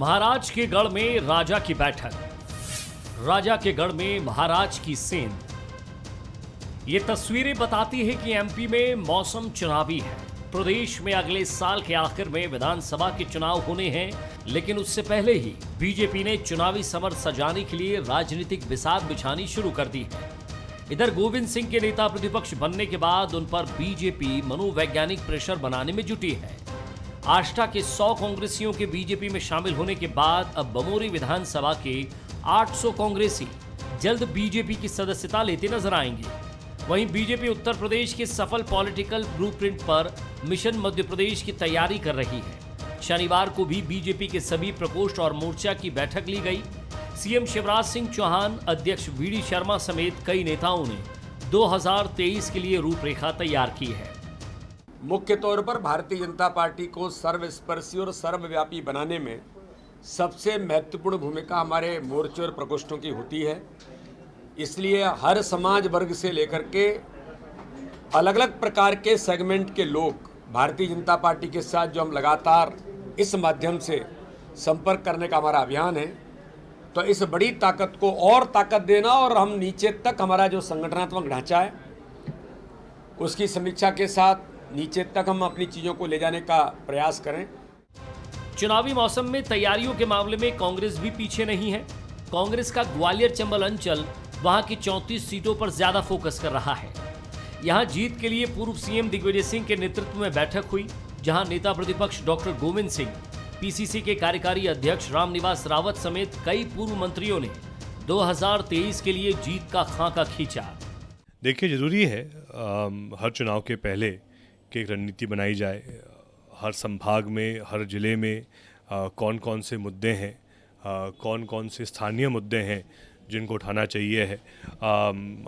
महाराज के गढ़ में राजा की बैठक, राजा के गढ़ में महाराज की सेंध। ये तस्वीरें बताती है कि एमपी में मौसम चुनावी है। प्रदेश में अगले साल के आखिर में विधानसभा के चुनाव होने हैं, लेकिन उससे पहले ही बीजेपी ने चुनावी समर सजाने के लिए राजनीतिक बिसात बिछानी शुरू कर दी है। इधर गोविंद सिंह के नेता प्रतिपक्ष बनने के बाद उन पर बीजेपी मनोवैज्ञानिक प्रेशर बनाने में जुटी है। आष्टा के 100 कांग्रेसियों के बीजेपी में शामिल होने के बाद अब बमोरी विधानसभा के 800 कांग्रेसी जल्द बीजेपी की सदस्यता लेते नजर आएंगे। वहीं बीजेपी उत्तर प्रदेश के सफल पॉलिटिकल ब्लूप्रिंट पर मिशन मध्य प्रदेश की तैयारी कर रही है। शनिवार को भी बीजेपी के सभी प्रकोष्ठ और मोर्चा की बैठक ली गई। सीएम शिवराज सिंह चौहान, अध्यक्ष वीडी शर्मा समेत कई नेताओं ने 2023 के लिए रूपरेखा तैयार की है। मुख्य तौर पर भारतीय जनता पार्टी को सर्वस्पर्शी और सर्वव्यापी बनाने में सबसे महत्वपूर्ण भूमिका हमारे मोर्चे और प्रकोष्ठों की होती है। इसलिए हर समाज वर्ग से लेकर के अलग अलग प्रकार के सेगमेंट के लोग भारतीय जनता पार्टी के साथ जो हम लगातार इस माध्यम से संपर्क करने का हमारा अभियान है, तो इस बड़ी ताकत को और ताकत देना और हम नीचे तक हमारा जो संगठनात्मक ढांचा है उसकी समीक्षा के साथ नीचे तक हम अपनी चीजों को ले जाने का प्रयास करें। चुनावी मौसम में तैयारियों के मामले में कांग्रेस भी पीछे नहीं है। कांग्रेस का ग्वालियर चंबल अंचल वहां की 34 सीटों पर ज्यादा फोकस कर रहा है। यहां जीत के लिए पूर्व सीएम दिग्विजय सिंह के नेतृत्व में बैठक हुई, जहां नेता प्रतिपक्ष डॉक्टर गोविंद सिंह, पीसीसी के कार्यकारी अध्यक्ष रामनिवास रावत समेत कई पूर्व मंत्रियों ने 2023 के लिए जीत का खाका खींचा। देखिए, जरूरी है हर चुनाव के पहले कि एक रणनीति बनाई जाए। हर संभाग में, हर जिले में कौन कौन से मुद्दे हैं, कौन कौन से स्थानीय मुद्दे हैं जिनको उठाना चाहिए है,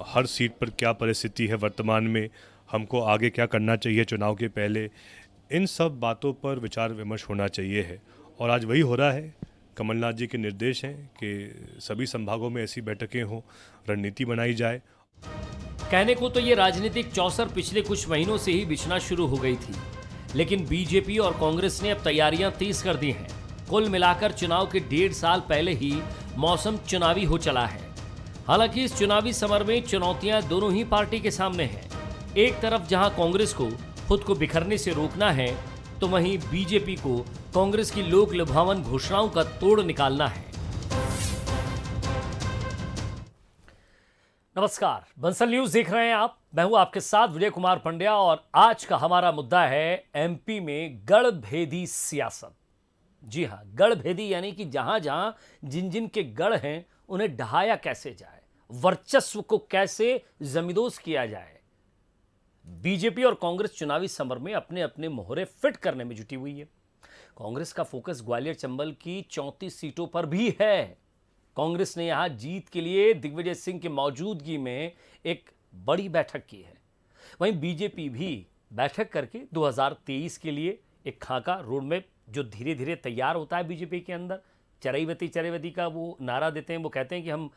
हर सीट पर क्या परिस्थिति है वर्तमान में, हमको आगे क्या करना चाहिए चुनाव के पहले, इन सब बातों पर विचार विमर्श होना चाहिए है। और आज वही हो रहा है। कमलनाथ जी के निर्देश हैं कि सभी संभागों में ऐसी बैठकें हों, रणनीति बनाई जाए। कहने को तो ये राजनीतिक चौसर पिछले कुछ महीनों से ही बिछना शुरू हो गई थी, लेकिन बीजेपी और कांग्रेस ने अब तैयारियां तेज कर दी हैं। कुल मिलाकर चुनाव के 1.5 साल पहले ही मौसम चुनावी हो चला है। हालांकि इस चुनावी समर में चुनौतियां दोनों ही पार्टी के सामने हैं। एक तरफ जहां कांग्रेस को खुद को बिखरने से रोकना है, तो वहीं बीजेपी को कांग्रेस की लोक लुभावन घोषणाओं का तोड़ निकालना है। नमस्कार, बंसल न्यूज देख रहे हैं आप। मैं हूं आपके साथ विजय कुमार पंड्या और आज का हमारा मुद्दा है एमपी में गढ़भेदी सियासत। जी हां, गढ़भेदी यानी कि जहां जहां जिन जिन के गढ़ हैं उन्हें ढहाया कैसे जाए, वर्चस्व को कैसे जमींदोज किया जाए। बीजेपी और कांग्रेस चुनावी समर में अपने अपने मोहरे फिट करने में जुटी हुई है। कांग्रेस का फोकस ग्वालियर चंबल की 34 सीटों पर भी है। कांग्रेस ने यहां जीत के लिए दिग्विजय सिंह की मौजूदगी में एक बड़ी बैठक की है। वहीं बीजेपी भी बैठक करके 2023 के लिए एक खाका रोड मैप जो धीरे धीरे तैयार होता है बीजेपी के अंदर, चरैवती का वो नारा देते हैं। वो कहते हैं कि हम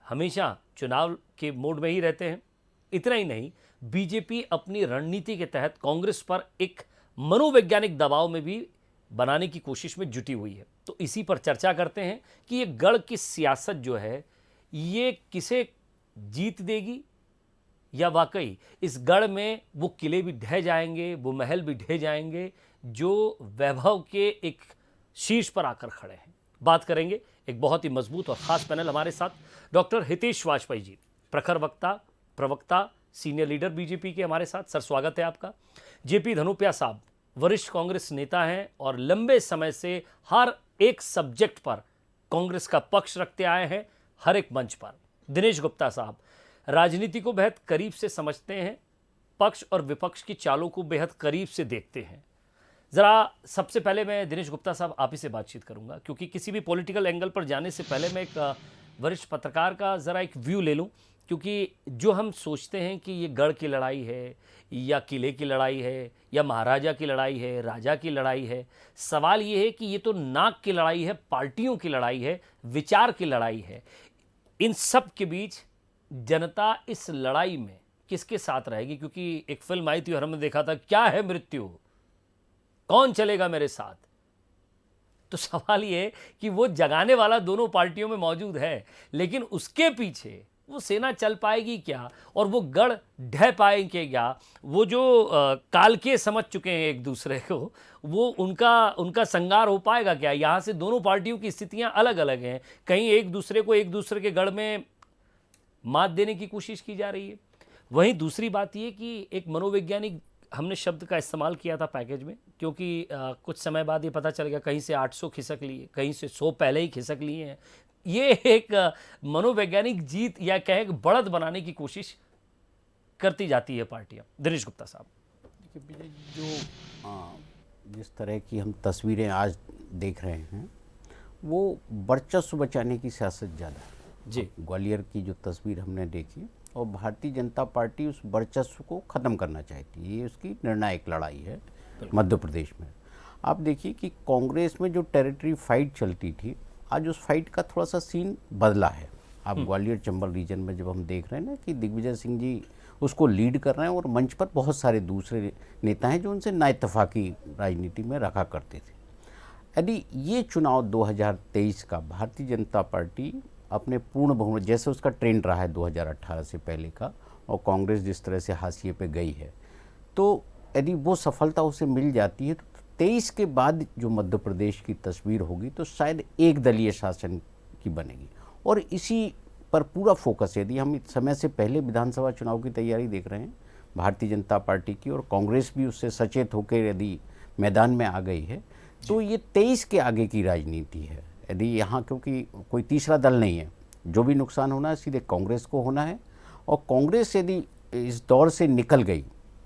हमेशा चुनाव के मोड में ही रहते हैं। इतना ही नहीं, बीजेपी अपनी रणनीति के तहत कांग्रेस पर एक मनोवैज्ञानिक दबाव में भी बनाने की कोशिश में जुटी हुई है। तो इसी पर चर्चा करते हैं कि ये गढ़ की सियासत जो है ये किसे जीत देगी, या वाकई इस गढ़ में वो किले भी ढह जाएंगे, वो महल भी ढह जाएंगे जो वैभव के एक शीर्ष पर आकर खड़े हैं। बात करेंगे। एक बहुत ही मजबूत और खास पैनल हमारे साथ, डॉक्टर हितेश वाजपेयी जी, प्रखर वक्ता, प्रवक्ता, सीनियर लीडर बीजेपी के हमारे साथ। सर, स्वागत है आपका। जेपी धनुपिया साहब, वरिष्ठ कांग्रेस नेता हैं और लंबे समय से हर एक सब्जेक्ट पर कांग्रेस का पक्ष रखते आए हैं, हर एक मंच पर। दिनेश गुप्ता साहब, राजनीति को बेहद करीब से समझते हैं, पक्ष और विपक्ष की चालों को बेहद करीब से देखते हैं। ज़रा सबसे पहले मैं दिनेश गुप्ता साहब आप ही से बातचीत करूंगा, क्योंकि किसी भी पॉलिटिकल एंगल पर जाने से पहले मैं एक वरिष्ठ पत्रकार का ज़रा एक व्यू ले लूं, क्योंकि जो हम सोचते हैं कि ये गढ़ की लड़ाई है या किले की लड़ाई है या महाराजा की लड़ाई है, राजा की लड़ाई है, सवाल ये है कि ये तो नाक की लड़ाई है, पार्टियों की लड़ाई है, विचार की लड़ाई है। इन सब के बीच जनता इस लड़ाई में किसके साथ रहेगी? क्योंकि एक फिल्म आई थी और हमने देखा था, क्या है मृत्यु, कौन चलेगा मेरे साथ। तो सवाल ये है कि वो जगाने वाला दोनों पार्टियों में मौजूद है, लेकिन उसके पीछे वो सेना चल पाएगी क्या और वो गढ़ ढह पाएंगे क्या? वो जो काल के समझ चुके हैं एक दूसरे को, वो उनका संगार हो पाएगा क्या? यहाँ से दोनों पार्टियों की स्थितियाँ अलग अलग हैं। कहीं एक दूसरे के गढ़ में मात देने की कोशिश की जा रही है। वहीं दूसरी बात ये कि एक मनोवैज्ञानिक हमने शब्द का इस्तेमाल किया था पैकेज में, क्योंकि कुछ समय बाद ये पता चल गया कहीं से 800 खिसक लिए, कहीं से 100 पहले ही खिसक लिए हैं। ये एक मनोवैज्ञानिक जीत या कहें बढ़त बनाने की कोशिश करती जाती है पार्टियां। दिनेश गुप्ता साहब, देखिए विजय, जिस तरह की हम तस्वीरें आज देख रहे हैं वो वर्चस्व बचाने की सियासत ज़्यादा है जी। ग्वालियर की जो तस्वीर हमने देखी, और भारतीय जनता पार्टी उस वर्चस्व को ख़त्म करना चाहती है। ये उसकी निर्णायक लड़ाई है मध्य प्रदेश में। आप देखिए कि कांग्रेस में जो टेरिटरी फाइट चलती थी, आज उस फाइट का थोड़ा सा सीन बदला है। आप ग्वालियर चंबल रीजन में जब हम देख रहे हैं ना कि दिग्विजय सिंह जी उसको लीड कर रहे हैं, और मंच पर बहुत सारे दूसरे नेता हैं जो उनसे नाइतफाकी राजनीति में रखा करते थे। यदि ये चुनाव 2023 का भारतीय जनता पार्टी अपने पूर्ण बहुमत, जैसे उसका ट्रेंड रहा है 2018 से पहले का, और कांग्रेस जिस तरह से हाशिए पे गई है, तो यदि वो सफलता उसे मिल जाती है तो 23 के बाद जो मध्य प्रदेश की तस्वीर होगी तो शायद एक दलीय शासन की बनेगी। और इसी पर पूरा फोकस है। यदि हम इस समय से पहले विधानसभा चुनाव की तैयारी देख रहे हैं भारतीय जनता पार्टी की, और कांग्रेस भी उससे सचेत होकर यदि मैदान में आ गई है, तो ये 23 के आगे की राजनीति है। यदि यहाँ क्योंकि कोई तीसरा दल नहीं है, जो भी नुकसान होना है सीधे कांग्रेस को होना है। और कांग्रेस यदि इस दौर से निकल गई,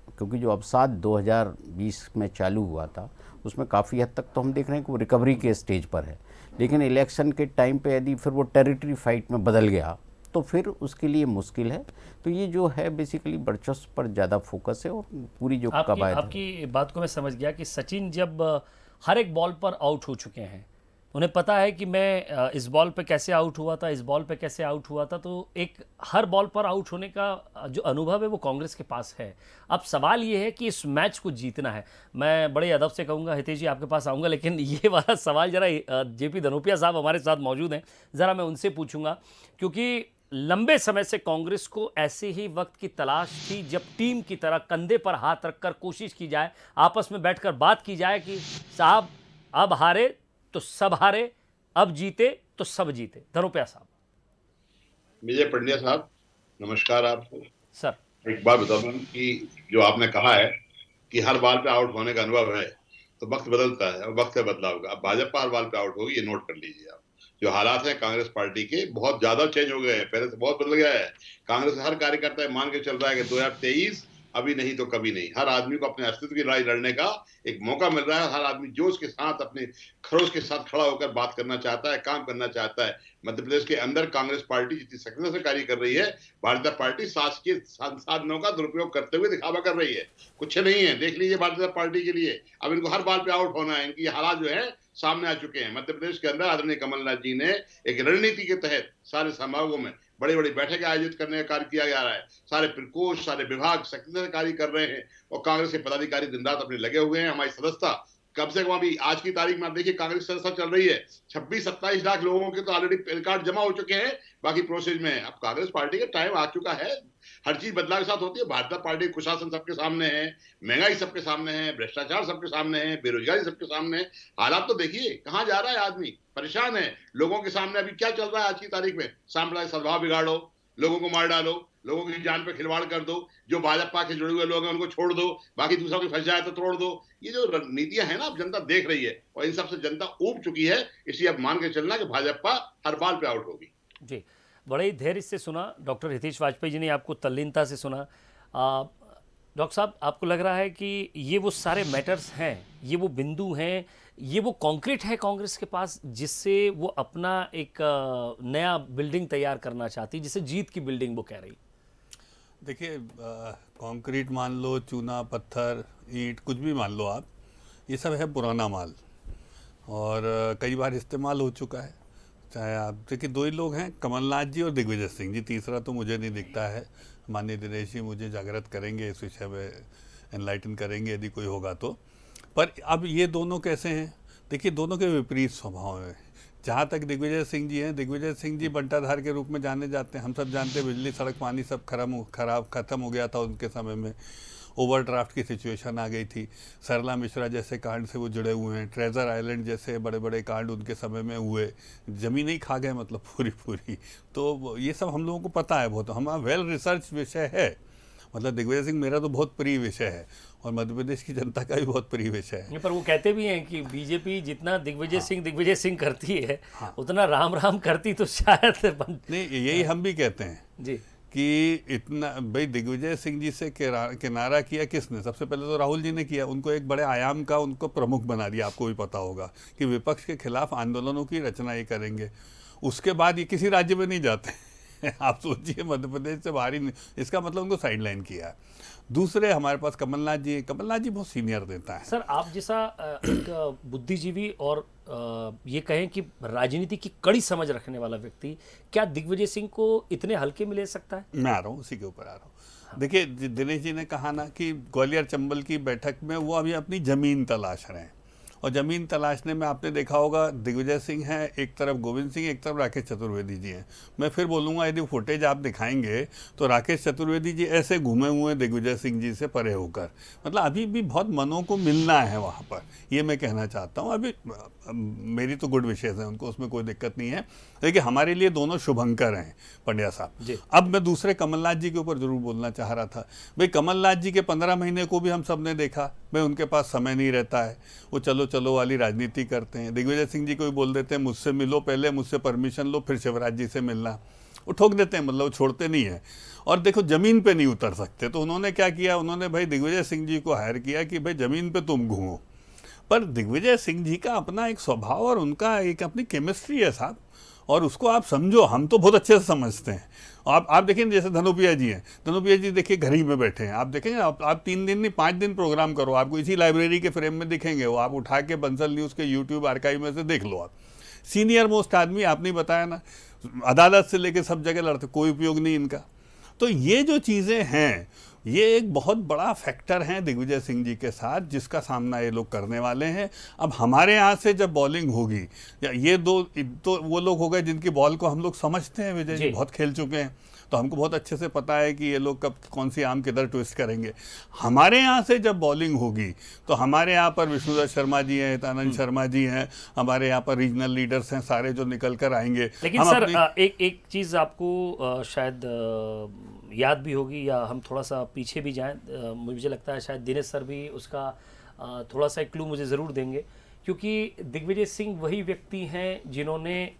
क्योंकि जो अवसाद 2020 में चालू हुआ था उसमें काफ़ी हद तक तो हम देख रहे हैं कि वो रिकवरी के स्टेज पर है, लेकिन इलेक्शन के टाइम पे यदि फिर वो टेरिटरी फाइट में बदल गया तो फिर उसके लिए मुश्किल है। तो ये जो है बेसिकली वर्चस्व पर ज़्यादा फोकस है, और पूरी जो कवायद है। आपकी बात को मैं समझ गया कि सचिन जब हर एक बॉल पर आउट हो चुके हैं, उन्हें पता है कि मैं इस बॉल पे कैसे आउट हुआ था, इस बॉल पे कैसे आउट हुआ था, तो एक हर बॉल पर आउट होने का जो अनुभव है वो कांग्रेस के पास है। अब सवाल ये है कि इस मैच को जीतना है। मैं बड़े अदब से कहूँगा हितेश जी आपके पास आऊँगा, लेकिन ये वाला सवाल जरा जेपी धनोपिया साहब हमारे साथ मौजूद हैं, ज़रा मैं उनसे पूछूंगा, क्योंकि लंबे समय से कांग्रेस को ऐसे ही वक्त की तलाश थी जब टीम की तरह कंधे पर हाथ रखकर कोशिश की जाए, आपस में बैठकर बात की जाए कि साहब अब हारे तो सब हारे, अब जीते तो सब जीते। धनोपिया साहब। विजय पंड्या साहब, नमस्कार आपको। सर, एक बात बता दूं कि जो आपने कहा है कि हर बाल पे आउट होने का अनुभव है, तो वक्त बदलता है और वक्त से बदलाव होगा। अब भाजपा हर बाल पे आउट होगी, ये नोट कर लीजिए आप। जो हालात हैं कांग्रेस पार्टी के बहुत ज्यादा चेंज हो गए हैं, पहले से बहुत बदल गया है। कांग्रेस हर कार्यकर्ता मान के चल रहा है कि 2023 अभी नहीं तो कभी नहीं। हर आदमी को अपने अस्तित्व की लड़ाई लड़ने का एक मौका मिल रहा है। हर आदमी जोश के साथ, अपने खरोश के साथ खड़ा होकर बात करना चाहता है, काम करना चाहता है। मध्य प्रदेश के अंदर कांग्रेस पार्टी जितनी सक्रियता से कार्य कर रही है, भारतीय जनता पार्टी शासकीय संसाधनों का दुरुपयोग करते हुए दिखावा कर रही है। कुछ नहीं है, देख लीजिए भारतीय जनता पार्टी के लिए। अब इनको हर बाल पे आउट होना है। इनकी हालात जो है सामने आ चुके हैं। मध्य प्रदेश के अंदर आदरणीय कमलनाथ जी ने एक रणनीति के तहत सारे संभागों में बड़ी बड़ी बैठकें आयोजित करने का कार्य किया जा रहा है। सारे प्रकोष्ठ, सारे विभाग सक्रियता से कार्य कर रहे हैं, और कांग्रेस के पदाधिकारी दिन रात अपने लगे हुए हैं। हमारी सदस्यता कम से कम अभी आज की तारीख में आप देखिए कांग्रेस सदस्यता चल रही है 26-27 लाख लोगों के तो ऑलरेडी पैन कार्ड जमा हो चुके हैं, बाकी प्रोसेस में है। अब कांग्रेस पार्टी का टाइम आ चुका है। हर चीज बदलाव के साथ होती है। भारतीय पार्टी कुशासन सबके सामने है, महंगाई सबके सामने है, भ्रष्टाचार सबके सामने है, बेरोजगारी सबके सामने है। हालात तो देखिए कहां जा रहा है, आदमी परेशान है। लोगों के सामने अभी क्या चल रहा है आज की तारीख में? सांप्रदायिक सद्भाव बिगाड़ो, लोगों को मार डालो, लोगों की जान पे खिलवाड़ कर दो, जो भाजपा के जुड़े हुए लोग हैं उनको छोड़ दो, बाकी दूसरा कोई फंस जाए तो तोड़ दो। ये जो रणनीतियां है ना, अब जनता देख रही है, और इन सबसे जनता ऊब चुकी है। इसलिए अब मान के चलना कि भाजपा हर बाल पे आउट होगी। जी, बड़े ही धैर्य से सुना डॉक्टर हितेश वाजपेयी जी ने, आपको तल्लीनता से सुना। डॉक्टर साहब, आपको लग रहा है कि ये वो सारे मैटर्स हैं, ये वो बिंदु हैं, ये वो कंक्रीट है कांग्रेस के पास जिससे वो अपना एक नया बिल्डिंग तैयार करना चाहती, जिसे जीत की बिल्डिंग वो कह रही? देखिए, कंक्रीट मान लो, चूना पत्थर ईंट कुछ भी मान लो आप, ये सब है पुराना माल, और कई बार इस्तेमाल हो चुका है। चाहे आप देखिए, दो ही लोग हैं, कमलनाथ जी और दिग्विजय सिंह जी, तीसरा तो मुझे नहीं दिखता है। माननीय दिनेश जी मुझे जागृत करेंगे इस विषय में, एनलाइटन करेंगे यदि कोई होगा तो। पर अब ये दोनों कैसे हैं? देखिए दोनों के विपरीत स्वभाव हैं। जहाँ तक दिग्विजय सिंह जी हैं, दिग्विजय सिंह जी बंटाधार के रूप में जाने जाते हैं। हम सब जानते हैं बिजली सड़क पानी सब खत्म हो गया था उनके समय में। ओवरड्राफ्ट की सिचुएशन आ गई थी। सरला मिश्रा जैसे कांड से वो जुड़े हुए हैं। ट्रेजर आइलैंड जैसे बड़े बड़े कांड उनके समय में हुए। ज़मीन ही खा गए मतलब पूरी। तो ये सब हम लोगों को पता है बहुत, हमारा वेल रिसर्च विषय है। मतलब दिग्विजय सिंह मेरा तो बहुत प्रिय विषय है और मध्य प्रदेश की जनता का भी बहुत प्रिय विषय है। पर वो कहते भी हैं कि बीजेपी जितना दिग्विजय सिंह करती है, उतना राम राम करती तो शायद नहीं, यही हम भी कहते हैं जी कि इतना भाई दिग्विजय सिंह जी से किनारा किया किसने? सबसे पहले तो राहुल जी ने किया। उनको एक बड़े आयाम का उनको प्रमुख बना दिया। आपको भी पता होगा कि विपक्ष के खिलाफ आंदोलनों की रचना ये करेंगे। उसके बाद ये किसी राज्य में नहीं जाते आप सोचिए, मध्य प्रदेश से बाहर ही नहीं, इसका मतलब उनको साइडलाइन किया। दूसरे हमारे पास कमलनाथ जी, कमलनाथ जी बहुत सीनियर नेता है। सर, आप जैसा एक बुद्धिजीवी और ये कहें कि राजनीति की कड़ी समझ रखने वाला व्यक्ति क्या दिग्विजय सिंह को इतने हल्के में ले सकता है? मैं आ रहा हूँ, उसी के ऊपर आ रहा हूँ। देखिए दिनेश जी ने कहा ना कि ग्वालियर चंबल की बैठक में वो अभी अपनी ज़मीन तलाश रहे हैं, और ज़मीन तलाशने में आपने देखा होगा दिग्विजय सिंह है एक तरफ, गोविंद सिंह एक तरफ, राकेश चतुर्वेदी जी हैं। मैं फिर बोलूँगा यदि फुटेज आप दिखाएंगे तो राकेश चतुर्वेदी जी ऐसे घूमे हुए हैं दिग्विजय सिंह जी से परे होकर। मतलब अभी भी बहुत मनों को मिलना है वहाँ पर, ये मैं कहना चाहता हूँ। अभी मेरी तो गुड विशेष है उनको, उसमें कोई दिक्कत नहीं है। देखिए हमारे लिए दोनों शुभंकर हैं पंड्या साहब। अब मैं दूसरे कमलनाथ जी के ऊपर जरूर बोलना चाह रहा था। भाई कमलनाथ जी के 15 महीने को भी हम सब ने देखा, भाई उनके पास समय नहीं रहता है, वो चलो वाली राजनीति करते हैं। दिग्विजय सिंह जी को भी बोल देते हैं मुझसे मिलो पहले, मुझसे परमिशन लो, फिर शिवराज जी से मिलना। वो ठोक देते हैं, मतलब वो छोड़ते नहीं है। और देखो जमीन पे नहीं उतर सकते, तो उन्होंने क्या किया, उन्होंने भाई दिग्विजय सिंह जी को हायर किया कि भाई जमीन पे तुम घूमो। पर दिग्विजय सिंह जी का अपना एक स्वभाव और उनका एक अपनी केमिस्ट्री है साहब, और उसको आप समझो, हम तो बहुत अच्छे से समझते हैं। आप देखें जैसे धनुपिया जी हैं, धनुपिया जी देखिए घर ही में बैठे हैं। आप देखेंगे आप 3 दिन नहीं 5 दिन प्रोग्राम करो, आपको इसी लाइब्रेरी के फ्रेम में दिखेंगे। वो आप उठा के बंसल न्यूज़ के यूट्यूब आर्काइव में से देख लो। आप सीनियर मोस्ट आदमी, आपने बताया ना, अदालत से लेके सब जगह लड़ते, कोई उपयोग नहीं इनका। तो ये जो चीज़ें हैं, ये एक बहुत बड़ा फैक्टर है दिग्विजय सिंह जी के साथ, जिसका सामना ये लोग करने वाले हैं। अब हमारे यहाँ से जब बॉलिंग होगी, या ये दो तो वो लोग हो गए जिनकी बॉल को हम लोग समझते हैं, विजय जी बहुत खेल चुके हैं, तो हमको बहुत अच्छे से पता है कि ये लोग कब कौन सी आम किधर ट्विस्ट करेंगे। हमारे यहाँ से जब बॉलिंग होगी तो हमारे यहाँ पर विष्णुदत्त शर्मा जी हैं, हितानंद शर्मा जी हैं, हमारे यहाँ पर रीजनल लीडर्स हैं, सारे जो निकल कर आएंगे। लेकिन सर एक चीज़ आपको शायद याद भी होगी, या हम थोड़ा सा पीछे भी जाएं, मुझे लगता है शायद दिनेश सर भी उसका थोड़ा सा एक क्लू मुझे ज़रूर देंगे, क्योंकि दिग्विजय सिंह वही व्यक्ति हैं जिन्होंने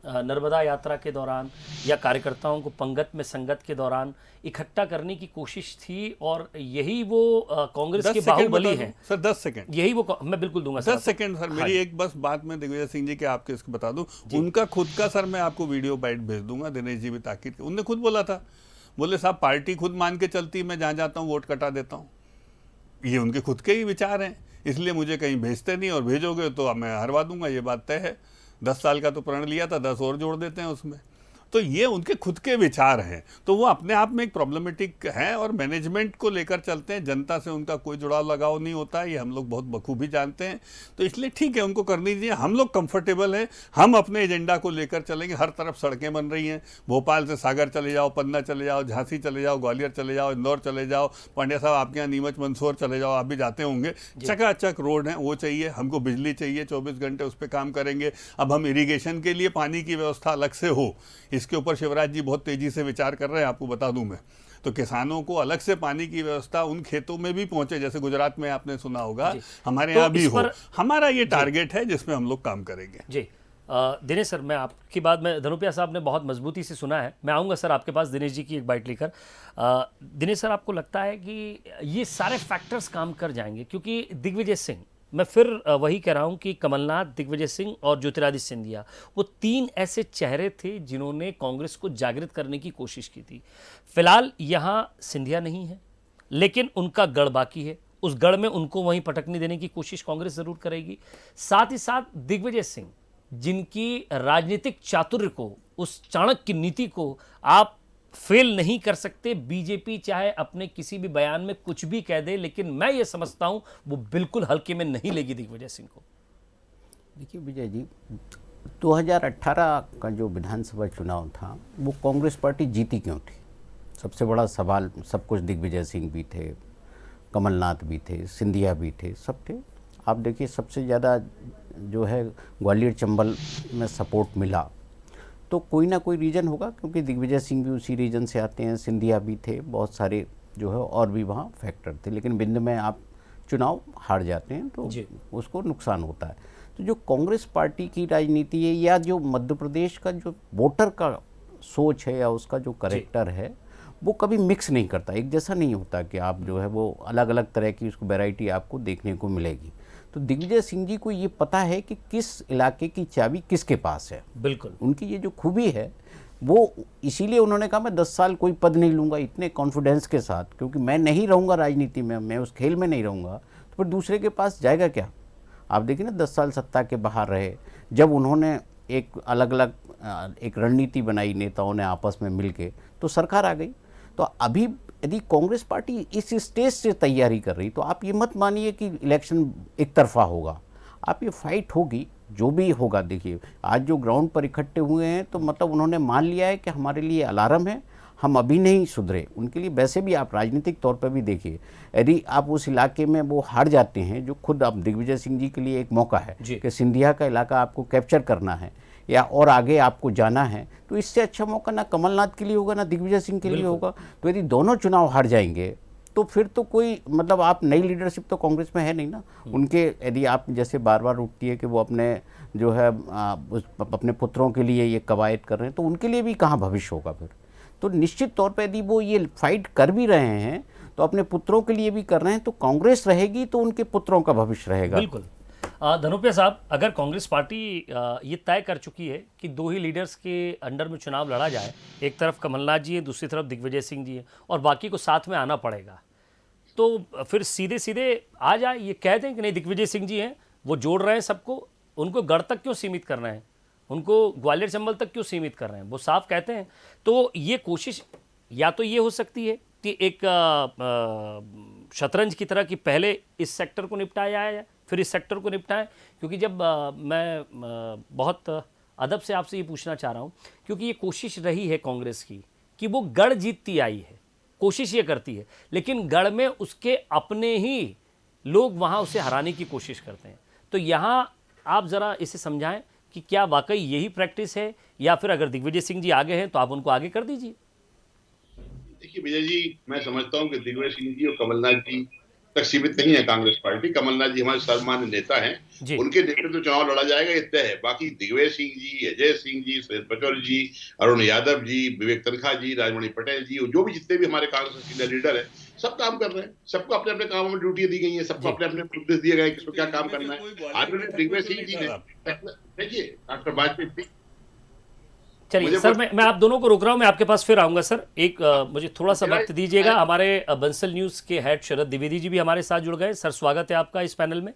नर्मदा यात्रा के दौरान या कार्यकर्ताओं को पंगत में संगत के दौरान इकट्ठा करने की कोशिश थी, और यही वो कांग्रेस के बाहुबली हैं। सर 10 सेकंड, यही वो, मैं बिल्कुल दूंगा 10 सेकंड सर। मेरी एक बस बात मैं दिग्विजय सिंह जी के आपके इसको बता दूं, उनका खुद का सर मैं आपको वीडियो बाइट भेज दूंगा, दिनेश जी भी ताकीद, उनने खुद बोला था, बोले साहब पार्टी खुद मान के चलती, मैं जहाँ जाता हूँ वोट कटा देता हूँ। ये उनके खुद के ही विचार हैं, इसलिए मुझे कहीं भेजते नहीं, और भेजोगे तो मैं हरवा दूंगा, ये बात तय है। 10 साल का तो प्रण लिया था, 10 और जोड़ देते हैं उसमें। तो ये उनके खुद के विचार हैं, तो वो अपने आप में एक प्रॉब्लमेटिक है, और मैनेजमेंट को लेकर चलते हैं। जनता से उनका कोई जुड़ाव लगाव नहीं होता है, ये हम लोग बहुत बखूबी जानते हैं। तो इसलिए ठीक है, उनको करनी चाहिए। हम लोग कंफर्टेबल हैं, हम अपने एजेंडा को लेकर चलेंगे। हर तरफ सड़कें बन रही हैं, भोपाल से सागर चले जाओ, पन्ना चले जाओ, झांसी चले जाओ, ग्वालियर चले जाओ, इंदौर चले जाओ, पांड्या साहब आपके यहाँ नीमच मंदसौर चले जाओ, आप भी जाते होंगे, चकाचक रोड हैं। वो चाहिए हमको, बिजली चाहिए, 24 घंटे उस पर काम करेंगे। अब हम इरीगेशन के लिए पानी की व्यवस्था अलग से हो, इसके ऊपर शिवराज जी बहुत तेजी से विचार कर रहे हैं, आपको बता दूं मैं। तो किसानों को अलग से पानी की व्यवस्था उन खेतों में भी पहुंचे, जैसे गुजरात में आपने सुना होगा, हमारे यहाँ भी हो। हमारा ये टारगेट है जिसमें हम लोग काम करेंगे। जी दिनेश सर, मैं आपकी बात में, धनुपिया साहब ने बहुत मजबूती से सुना है, मैं आऊँगा सर आपके पास दिनेश जी की एक बाइट लेकर। दिनेश सर, आपको लगता है कि ये सारे फैक्टर्स काम कर जाएंगे? क्योंकि दिग्विजय सिंह, मैं फिर वही कह रहा हूँ कि कमलनाथ, दिग्विजय सिंह और ज्योतिरादित्य सिंधिया, वो 3 ऐसे चेहरे थे जिन्होंने कांग्रेस को जागृत करने की कोशिश की थी। फिलहाल यहाँ सिंधिया नहीं है, लेकिन उनका गढ़ बाकी है, उस गढ़ में उनको वहीं पटकनी देने की कोशिश कांग्रेस ज़रूर करेगी। साथ ही साथ दिग्विजय सिंह, जिनकी राजनीतिक चातुर्य को, उस चाणक्य नीति को आप फेल नहीं कर सकते। बीजेपी चाहे अपने किसी भी बयान में कुछ भी कह दे, लेकिन मैं ये समझता हूं वो बिल्कुल हल्के में नहीं लेगी दिग्विजय सिंह को। देखिए विजय जी, 2018 का जो विधानसभा चुनाव था वो कांग्रेस पार्टी जीती क्यों थी? सबसे बड़ा सवाल, सब कुछ, दिग्विजय सिंह भी थे, कमलनाथ भी थे, सिंधिया भी थे, सब थे। आप देखिए सबसे ज़्यादा जो है ग्वालियर चंबल में सपोर्ट मिला, तो कोई ना कोई रीज़न होगा, क्योंकि दिग्विजय सिंह भी उसी रीजन से आते हैं, सिंधिया भी थे, बहुत सारे जो है और भी वहाँ फैक्टर थे। लेकिन बिंद में आप चुनाव हार जाते हैं तो उसको नुकसान होता है। तो जो कांग्रेस पार्टी की राजनीति है या जो मध्य प्रदेश का जो वोटर का सोच है या उसका जो करेक्टर है, वो कभी मिक्स नहीं करता, एक जैसा नहीं होता कि आप जो है वो अलग अलग तरह की उसको वैरायटी आपको देखने को मिलेगी। तो दिग्विजय सिंह जी को ये पता है कि किस इलाके की चाबी किसके पास है। बिल्कुल, उनकी ये जो खूबी है वो, इसीलिए उन्होंने कहा मैं 10 साल कोई पद नहीं लूँगा, इतने कॉन्फिडेंस के साथ, क्योंकि मैं नहीं रहूँगा राजनीति में, मैं उस खेल में नहीं रहूँगा, तो फिर दूसरे के पास जाएगा क्या। आप देखिए ना, 10 साल सत्ता के बाहर रहे, जब उन्होंने एक अलग अलग एक रणनीति बनाई नेताओं ने आपस में मिलके, तो सरकार आ गई। तो अभी यदि कांग्रेस पार्टी इस स्टेज से तैयारी कर रही, तो आप ये मत मानिए कि इलेक्शन एक तरफा होगा, आप ये फाइट होगी, जो भी होगा। देखिए आज जो ग्राउंड पर इकट्ठे हुए हैं, तो मतलब उन्होंने मान लिया है कि हमारे लिए अलार्म है, हम अभी नहीं सुधरे। उनके लिए वैसे भी आप राजनीतिक तौर पर भी देखिए, यदि आप उस इलाके में वो हार जाते हैं, जो खुद अब दिग्विजय सिंह जी के लिए एक मौका है कि सिंधिया का इलाका आपको कैप्चर करना है या और आगे आपको जाना है, तो इससे अच्छा मौका ना कमलनाथ के लिए होगा ना दिग्विजय सिंह के लिए होगा। तो यदि दोनों चुनाव हार जाएंगे तो फिर तो कोई मतलब, आप नई लीडरशिप तो कांग्रेस में है नहीं ना उनके। यदि आप जैसे बार बार उठती है कि वो अपने जो है अपने पुत्रों के लिए ये कवायद कर रहे हैं, तो उनके लिए भी कहाँ भविष्य होगा फिर। तो निश्चित तौर पर यदि वो ये फाइट कर भी रहे हैं तो अपने पुत्रों के लिए भी कर रहे हैं, तो कांग्रेस रहेगी तो उनके पुत्रों का भविष्य रहेगा। बिल्कुल। धनुपिया साहब, अगर कांग्रेस पार्टी ये तय कर चुकी है कि दो ही लीडर्स के अंडर में चुनाव लड़ा जाए, एक तरफ कमलनाथ जी है, दूसरी तरफ दिग्विजय सिंह जी है, और बाकी को साथ में आना पड़ेगा, तो फिर सीधे सीधे आ जाए, ये कह दें कि नहीं दिग्विजय सिंह जी हैं, वो जोड़ रहे हैं सबको, उनको गढ़ तक क्यों सीमित करना है, उनको ग्वालियर चंबल तक क्यों सीमित कर रहे हैं, वो साफ कहते हैं। तो ये कोशिश या तो ये हो सकती है कि एक शतरंज की तरह कि पहले इस सेक्टर को निपटाया जाए, फिर इस सेक्टर को निपटाएं। क्योंकि जब मैं बहुत अदब से आपसे ये पूछना चाह रहा हूँ, क्योंकि ये कोशिश रही है कांग्रेस की कि वो गढ़ जीतती आई है, कोशिश ये करती है, लेकिन गढ़ में उसके अपने ही लोग वहाँ उसे हराने की कोशिश करते हैं। तो यहाँ आप ज़रा इसे समझाएं कि क्या वाकई यही प्रैक्टिस है, या फिर अगर दिग्विजय सिंह जी आगे हैं तो आप उनको आगे कर दीजिए। देखिए विजय जी, मैं समझता हूँ कि दिग्विजय सिंह जी और कमलनाथ जी तक सीमित नहीं है कांग्रेस पार्टी। कमलनाथ जी हमारे सर्वमान्य नेता हैं, उनके नेतृत्व तो चुनाव लड़ा जाएगा, ये तय है। बाकी दिग्विजय सिंह जी, अजय सिंह जी, सुरेश पचौरी जी, अरुण यादव जी, विवेक तनखा जी, राजमणि पटेल जी, जो भी जितने भी हमारे कांग्रेस के सीनियर लीडर है, सब काम कर रहे हैं। सबको अपने अपने कामों में ड्यूटी दी गई है, सबको अपने अपने निर्देश दिए गए किसको क्या काम करना है। आज दिग्विजय सिंह जी ने, देखिए डॉक्टर वाजपेयी, चलिए सर, मैं आप दोनों को रोक रहा हूं, मैं आपके पास फिर आऊंगा सर। एक मुझे थोड़ा सा वक्त दीजिएगा। हमारे बंसल न्यूज़ के हेड शरद द्विवेदी जी भी हमारे साथ जुड़ गए। सर स्वागत है आपका इस पैनल में।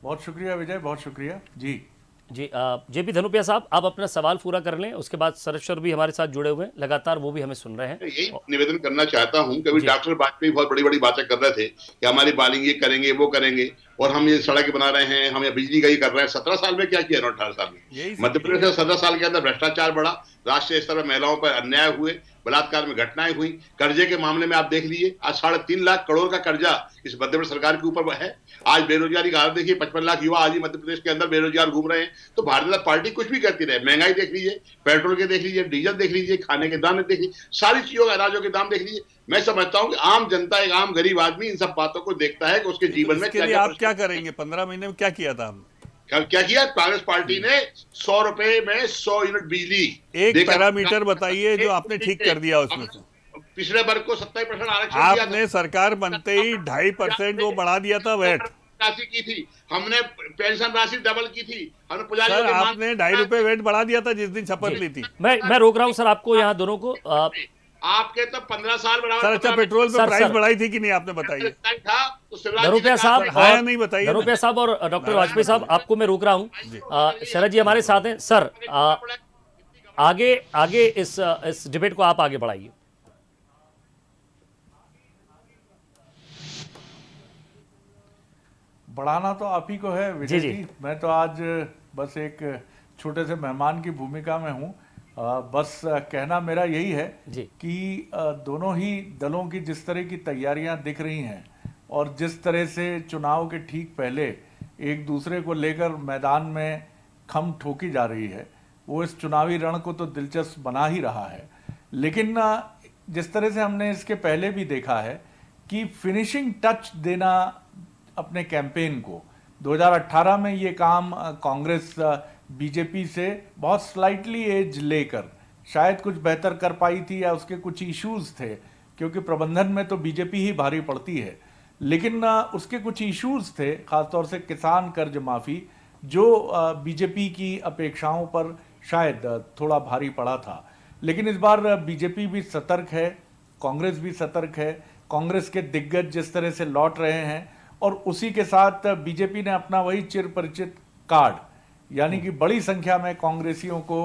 बहुत शुक्रिया विजय, बहुत शुक्रिया जी। जेपी धनुपिया साहब, आप अपना सवाल पूरा कर लें, उसके बाद शरद सर भी हमारे साथ जुड़े हुए हैं लगातार, वो भी हमें सुन रहे हैं। यही निवेदन करना चाहता हूं कि डॉक्टर वाजपेयी बहुत बड़ी बड़ी बातें कर रहे थे कि हमारी बालिंग ये करेंगे वो करेंगे, और हम ये सड़क बना रहे हैं, हम ये बिजली का ही कर रहे हैं। 17 साल में क्या किया? 18 साल में मध्य प्रदेश में 17 साल के अंदर भ्रष्टाचार बढ़ा, राष्ट्रीय स्तर पर महिलाओं पर अन्याय हुए, बलात्कार में घटनाएं हुई, कर्जे के मामले में आप देख लीजिए, आज 3.5 लाख करोड़ का कर्जा इस मध्य प्रदेश सरकार के ऊपर है। आज बेरोजगारी का हाल देखिए, 55 लाख युवा आज ही मध्य प्रदेश के अंदर बेरोजगार घूम रहे हैं। तो भारतीय जनता पार्टी कुछ भी करती रहे, महंगाई देख लीजिए, पेट्रोल के देख लीजिए, डीजल देख लीजिए, खाने के दाम देख लीजिए, सारी चीजों के अनाजों के दाम देख लीजिए। मैं समझता हूं कि आम जनता, एक आम गरीब आदमी इन सब बातों को देखता है कि उसके जीवन में आप क्या करेंगे। 15 महीने में क्या किया था हमने? क्या किया? कांग्रेस पार्टी ने 100 रुपए में 100 यूनिट बिजली, एक पैरामीटर बताइए जो आपने ठीक कर दिया उसमें से। पिछड़े वर्ग को 27% आरक्षण आपने सरकार बनते ही 2.5% वो बढ़ा दिया था वैट राशि की थी, हमने पेंशन राशि डबल की थी, हमने सर आपने 2.5 रुपए वैट बढ़ा दिया था जिस दिन शपथ ली थी। मैं रोक रहा हूँ सर आपको यहाँ दोनों को। आपके तो 15 साल बढ़ा। सर अच्छा, पेट्रोल पे प्राइस बढ़ाई थी कि नहीं आपने बताइए। धनुपिया साहब आया नहीं बताइए। धनुपिया साहब और डॉक्टर वाजपेयी साहब, आपको मैं रोक रहा हूँ। शरद जी हमारे साथ हैं। सर आगे इस डिबेट को आप आगे बढ़ाइए। बढ़ाना तो आप ही को है विजय जी। जी। मैं तो आज बस एक छोटे से मेहमान की भूमिका में हूँ। बस कहना मेरा यही है जी। कि दोनों ही दलों की जिस तरह की तैयारियां दिख रही हैं और जिस तरह से चुनाव के ठीक पहले एक दूसरे को लेकर मैदान में खम ठोकी जा रही है, वो इस चुनावी रण को तो दिलचस्प बना ही रहा है। लेकिन जिस तरह से हमने इसके पहले भी देखा है कि फिनिशिंग टच देना अपने कैंपेन को, 2018 में ये काम कांग्रेस बीजेपी से बहुत स्लाइटली एज लेकर शायद कुछ बेहतर कर पाई थी, या उसके कुछ इश्यूज थे क्योंकि प्रबंधन में तो बीजेपी ही भारी पड़ती है, लेकिन उसके कुछ इश्यूज थे, खासतौर से किसान कर्ज माफी जो बीजेपी की अपेक्षाओं पर शायद थोड़ा भारी पड़ा था। लेकिन इस बार बीजेपी भी सतर्क है, कांग्रेस भी सतर्क है। कांग्रेस के दिग्गज जिस तरह से लौट रहे हैं और उसी के साथ बीजेपी ने अपना वही चिर परिचित कार्ड, यानी कि बड़ी संख्या में कांग्रेसियों को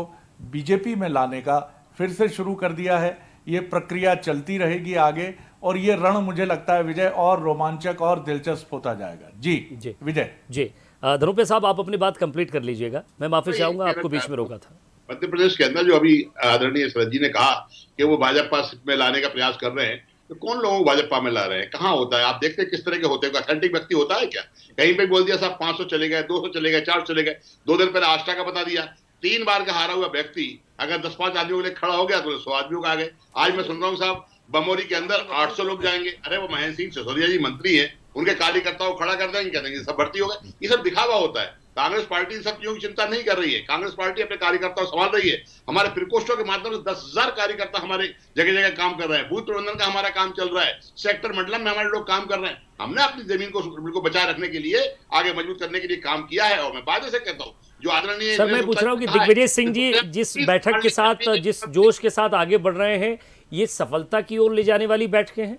बीजेपी में लाने का फिर से शुरू कर दिया है। ये प्रक्रिया चलती रहेगी आगे और ये रण मुझे लगता है विजय और रोमांचक और दिलचस्प होता जाएगा। जी विजय। जी धनुप्रिया साहब, आप अपनी बात कंप्लीट कर लीजिएगा, मैं माफी चाहूंगा, आपको बीच में रोका था। मध्य प्रदेश के अंदर जो अभी आदरणीय शरद जी ने कहा कि वो भाजपा में लाने का प्रयास कर रहे हैं, तो कौन लोगों को भाजपा में ला रहे हैं, कहाँ होता है? आप देखते हैं किस तरह के होते हैं, अथेंटिक व्यक्ति होता है क्या? कहीं पे बोल दिया साहब 500 चले गए, 200 चले गए, 400 चले गए, 2 दिन पहले आष्टा का बता दिया। 3 बार का हारा हुआ व्यक्ति अगर 10-5 आदमियों के लिए खड़ा हो गया तो 100 आदमियों का आ गए। आज मैं सुन रहा हूँ साहब बमोरी के अंदर 800 लोग जाएंगे। अरे वो महेंद्र सिंह सिसोदिया जी मंत्री हैं, उनके कार्यकर्ताओं को खड़ा कर देंगे, कह देंगे सब भर्ती हो गए। ये सब दिखावा होता है। कांग्रेस पार्टी सब चीजों की चिंता नहीं कर रही है। कांग्रेस पार्टी अपने कार्यकर्ताओं संभाल रही है। हमारे प्रकोष्ठों के माध्यम से 10,000 कार्यकर्ता हमारे जगह जगह काम कर रहे हैं। बूथ प्रबंधन का हमारा काम चल रहा है, सेक्टर मंडलम में हमारे लोग काम कर रहे हैं। हमने अपनी जमीन को बचाए रखने के लिए, आगे मजबूत करने के लिए काम किया है। और मैं बात से कहता हूँ जो आदरणीय सर, मैं पूछ रहा हूँ कि दिग्विजय सिंह जी जिस बैठक के साथ, जिस जोश के साथ आगे बढ़ रहे हैं, ये सफलता की ओर ले जाने वाली बैठकें हैं?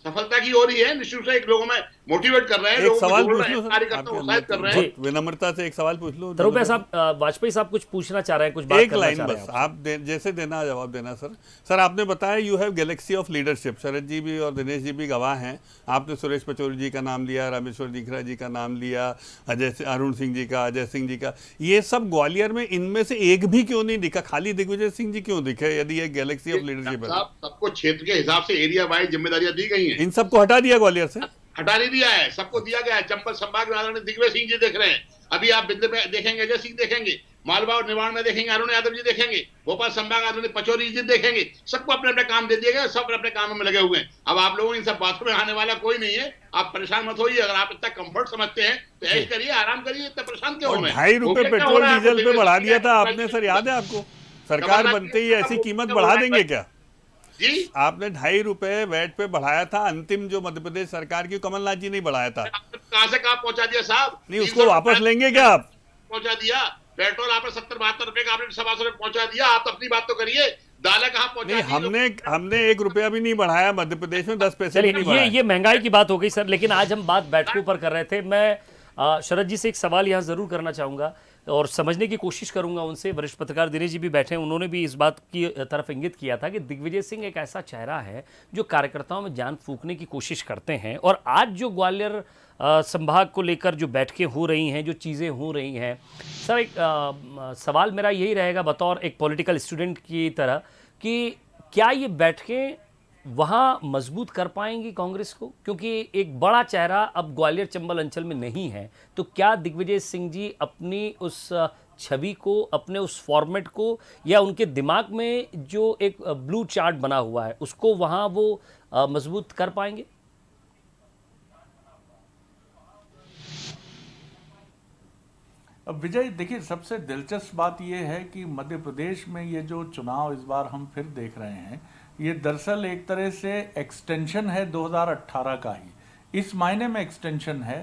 सफलता की ओर ही है, निश्चित रूप से एक लोगों में मोटिवेट कर रहे हैं, एक सवाल पूछ लो, कार्यकर्ता उत्साहित कर रहे हैं। विनम्रता से एक सवाल पूछ लो। धनुप्रिया साहब, वाजपेयी साहब कुछ पूछना चाह रहे हैं, कुछ बात एक करना लाइन चाह रहे बस हैं आप जैसे देना जवाब देना। सर आपने बताया you have galaxy of leadership. Sharad ji भी और दिनेश जी भी गवाह हैं। आपने सुरेश पचौरी जी का नाम लिया, रामेश्वर दिखरा जी का नाम लिया, अरुण सिंह जी का, अजय सिंह जी का। ये सब ग्वालियर में इनमें से एक भी क्यों नहीं दिखा? खाली दिग्विजय सिंह जी क्यों दिखे यदि ये गैलेक्सी ऑफ लीडरशिप है? सबको क्षेत्र के हिसाब से एरिया वाइज जिम्मेदारियां दी गई हैं। इन सबको हटा दिया ग्वालियर से? हटा नहीं दिया है, सबको दिया गया है। चंबल संभाग में आदरणीय दिग्विजय सिंह जी देख रहे हैं, अभी आप बिंदु में देखेंगे अजय सिंह देखेंगे, मालवा और निवाड़ में देखेंगे अरुण यादव जी देखेंगे, भोपाल संभाग आदरणीय पचौरी जी देखेंगे। सबको अपने अपने काम दे दिए गए, सब अपने कामों में लगे हुए हैं। अब आप लोगों इन सब बातों में आने वाला कोई नहीं है, आप परेशान मत होइए। अगर आप इतना कंफर्ट समझते हैं तो ऐश करिए, आराम करिए, इतना परेशान क्यों हो रहे हैं? 2.5 रुपए पेट्रोल डीजल पे बढ़ा दिया था आपने सर, याद है आपको? सरकार बनते ही ऐसी कीमत बढ़ा देंगे क्या जी? आपने 2.5 रुपए वैट पे बढ़ाया था, अंतिम जो मध्य प्रदेश सरकार की, कमलनाथ जी नहीं बढ़ाया था। कहां से कहां पहुंचा दिया साहब? नहीं, उसको वापस लेंगे क्या आप? पहुंचा दिया। पेट्रोल आपने 70-72 रुपए का आपने 125 रुपए पहुंचा दिया। आप अपनी बात तो करिए, दालें कहां पहुंचा नहीं, हमने 1 रुपया भी नहीं बढ़ाया मध्य प्रदेश में, 10 पैसे भी नहीं बढ़ाया। ये महंगाई की बात हो गई सर, लेकिन आज हम बात बैठकों पर कर रहे थे। मैं शरद जी से एक सवाल यहाँ जरूर करना चाहूंगा और समझने की कोशिश करूंगा उनसे। वरिष्ठ पत्रकार दिनेश जी भी बैठे हैं, उन्होंने भी इस बात की तरफ इंगित किया था कि दिग्विजय सिंह एक ऐसा चेहरा है जो कार्यकर्ताओं में जान फूंकने की कोशिश करते हैं। और आज जो ग्वालियर संभाग को लेकर जो बैठकें हो रही हैं, जो चीज़ें हो रही हैं, सर एक सवाल मेरा यही रहेगा बतौर एक पॉलिटिकल स्टूडेंट की तरह कि क्या ये बैठकें वहाँ मजबूत कर पाएंगी कांग्रेस को? क्योंकि एक बड़ा चेहरा अब ग्वालियर चंबल अंचल में नहीं है, तो क्या दिग्विजय सिंह जी अपनी उस छवि को, अपने उस फॉर्मेट को, या उनके दिमाग में जो एक ब्लू चार्ट बना हुआ है उसको वहाँ वो मजबूत कर पाएंगे? अब विजय देखिए, सबसे दिलचस्प बात यह है कि मध्य प्रदेश में ये जो चुनाव इस बार हम फिर देख रहे हैं, ये दरअसल एक तरह से एक्सटेंशन है 2018 का ही। इस मायने में एक्सटेंशन है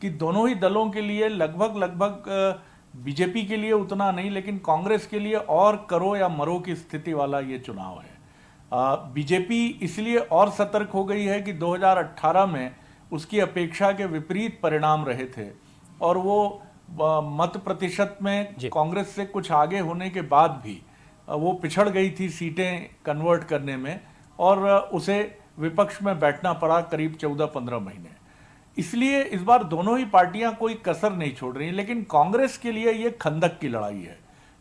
कि दोनों ही दलों के लिए लगभग बीजेपी के लिए उतना नहीं, लेकिन कांग्रेस के लिए और करो या मरो की स्थिति वाला ये चुनाव है। बीजेपी इसलिए और सतर्क हो गई है कि 2018 में उसकी अपेक्षा के विपरीत परिणाम रहे थे और वो मत प्रतिशत में कांग्रेस से कुछ आगे होने के बाद भी वो पिछड़ गई थी सीटें कन्वर्ट करने में, और उसे विपक्ष में बैठना पड़ा करीब 14-15 महीने। इसलिए इस बार दोनों ही पार्टियां कोई कसर नहीं छोड़ रही हैं। लेकिन कांग्रेस के लिए ये खंदक की लड़ाई है,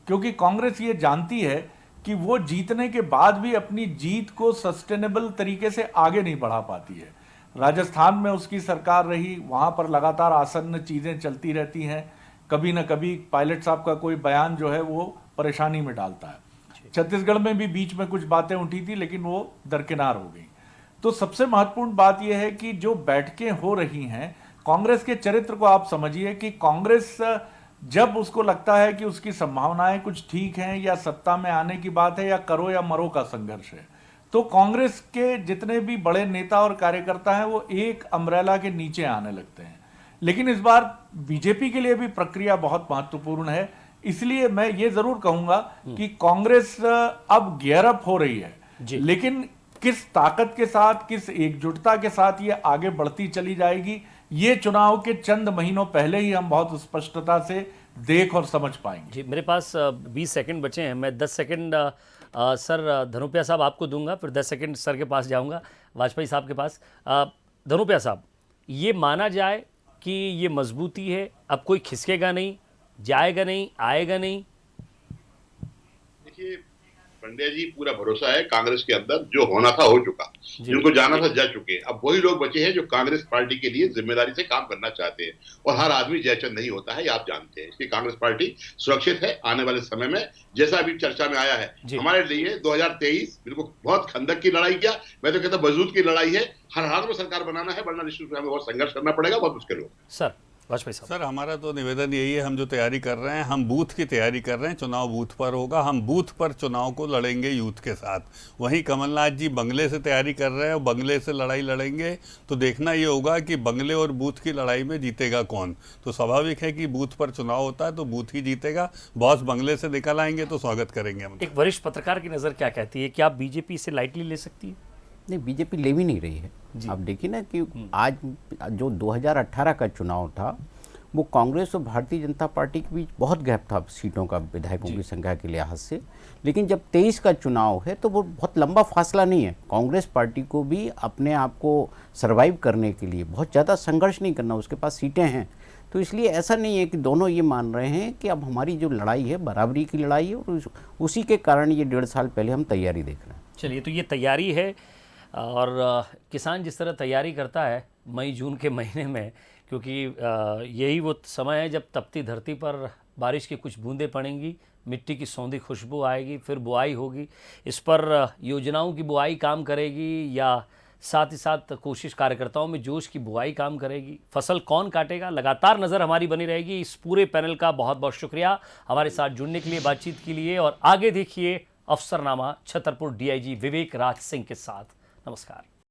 क्योंकि कांग्रेस ये जानती है कि वो जीतने के बाद भी अपनी जीत को सस्टेनेबल तरीके से आगे नहीं बढ़ा पाती है। राजस्थान में उसकी सरकार रही, वहां पर लगातार आसन्न चीजें चलती रहती हैं, कभी ना कभी पायलट साहब का कोई बयान जो है वो परेशानी में डालता है। छत्तीसगढ़ में भी बीच में कुछ बातें उठी थी, लेकिन वो दरकिनार हो गई। तो सबसे महत्वपूर्ण बात यह है कि जो बैठकें हो रही हैं, कांग्रेस के चरित्र को आप समझिए कि कांग्रेस जब उसको लगता है कि उसकी संभावनाएं कुछ ठीक हैं या सत्ता में आने की बात है या करो या मरो का संघर्ष है, तो कांग्रेस के जितने भी बड़े नेता और कार्यकर्ता हैं वो एक अम्ब्रेला के नीचे आने लगते हैं। लेकिन इस बार बीजेपी के लिए भी प्रक्रिया बहुत महत्वपूर्ण है। इसलिए मैं ये जरूर कहूंगा कि कांग्रेस अब गियर अप हो रही है, लेकिन किस ताकत के साथ, किस एकजुटता के साथ ये आगे बढ़ती चली जाएगी, ये चुनाव के चंद महीनों पहले ही हम बहुत स्पष्टता से देख और समझ पाएंगे। जी, मेरे पास 20 सेकंड बचे हैं। मैं 10 सेकंड सर धनुपिया साहब आपको दूंगा, फिर 10 सेकंड सर के पास जाऊंगा, वाजपेयी साहब के पास। धनुपिया साहब, ये माना जाए कि ये मजबूती है, अब कोई खिसकेगा नहीं, जाएगा नहीं, आएगा नहीं? देखिए पंड्या जी, पूरा भरोसा है कांग्रेस के अंदर, जो होना था हो चुका, जिनको जाना था जा चुके। अब वही लोग बचे हैं जो कांग्रेस पार्टी के लिए जिम्मेदारी से काम करना चाहते हैं, और हर आदमी जयचंद नहीं होता है, ये आप जानते हैं। इसलिए कांग्रेस पार्टी सुरक्षित है आने वाले समय में। जैसा अभी चर्चा में आया है, हमारे लिए 2023 बिल्कुल बहुत खंदक की लड़ाई क्या, मैं तो कहता वजूद की लड़ाई है। हर हाल में सरकार बनाना है, वरना निश्चित रूप से हमें बहुत संघर्ष करना पड़ेगा, बहुत मुश्किल होगा। सर वाजपेयी साहब। सर, हमारा तो निवेदन यही है, हम जो तैयारी कर रहे हैं, हम बूथ की तैयारी कर रहे हैं। चुनाव बूथ पर होगा, हम बूथ पर चुनाव को लड़ेंगे यूथ के साथ। वहीं कमलनाथ जी बंगले से तैयारी कर रहे हैं और बंगले से लड़ाई लड़ेंगे, तो देखना ये होगा कि बंगले और बूथ की लड़ाई में जीतेगा कौन। तो स्वाभाविक है कि बूथ पर चुनाव होता है तो बूथ ही जीतेगा। बॉस बंगले से निकल आएंगे तो स्वागत करेंगे हम। एक वरिष्ठ पत्रकार की नज़र क्या कहती है, क्या बीजेपी इसे लाइटली ले सकती है? नहीं, बीजेपी ले भी नहीं रही है। आप देखिए ना कि आज जो 2018 का चुनाव था, वो कांग्रेस और भारतीय जनता पार्टी के बीच बहुत गैप था सीटों का, विधायकों की संख्या के लिहाज से। लेकिन जब 23 का चुनाव है तो वो बहुत लंबा फासला नहीं है। कांग्रेस पार्टी को भी अपने आप को सर्वाइव करने के लिए बहुत ज़्यादा संघर्ष नहीं करना, उसके पास सीटें हैं। तो इसलिए ऐसा नहीं है कि दोनों ये मान रहे हैं कि अब हमारी जो लड़ाई है बराबरी की लड़ाई है, और उसी के कारण ये 1.5 साल पहले हम तैयारी देख रहे हैं। चलिए, तो ये तैयारी है, और किसान जिस तरह तैयारी करता है मई जून के महीने में, क्योंकि यही वो समय है जब तपती धरती पर बारिश की कुछ बूंदें पड़ेंगी, मिट्टी की सौंधी खुशबू आएगी, फिर बुआई होगी। इस पर योजनाओं की बुआई काम करेगी, या साथ ही साथ कोशिश कार्यकर्ताओं में जोश की बुआई काम करेगी? फसल कौन काटेगा? लगातार नज़र हमारी बनी रहेगी। इस पूरे पैनल का बहुत बहुत शुक्रिया हमारे साथ जुड़ने के लिए, बातचीत के लिए। और आगे देखिए अफसरनामा छतरपुर DIG विवेक राज सिंह के साथ। नमस्कार।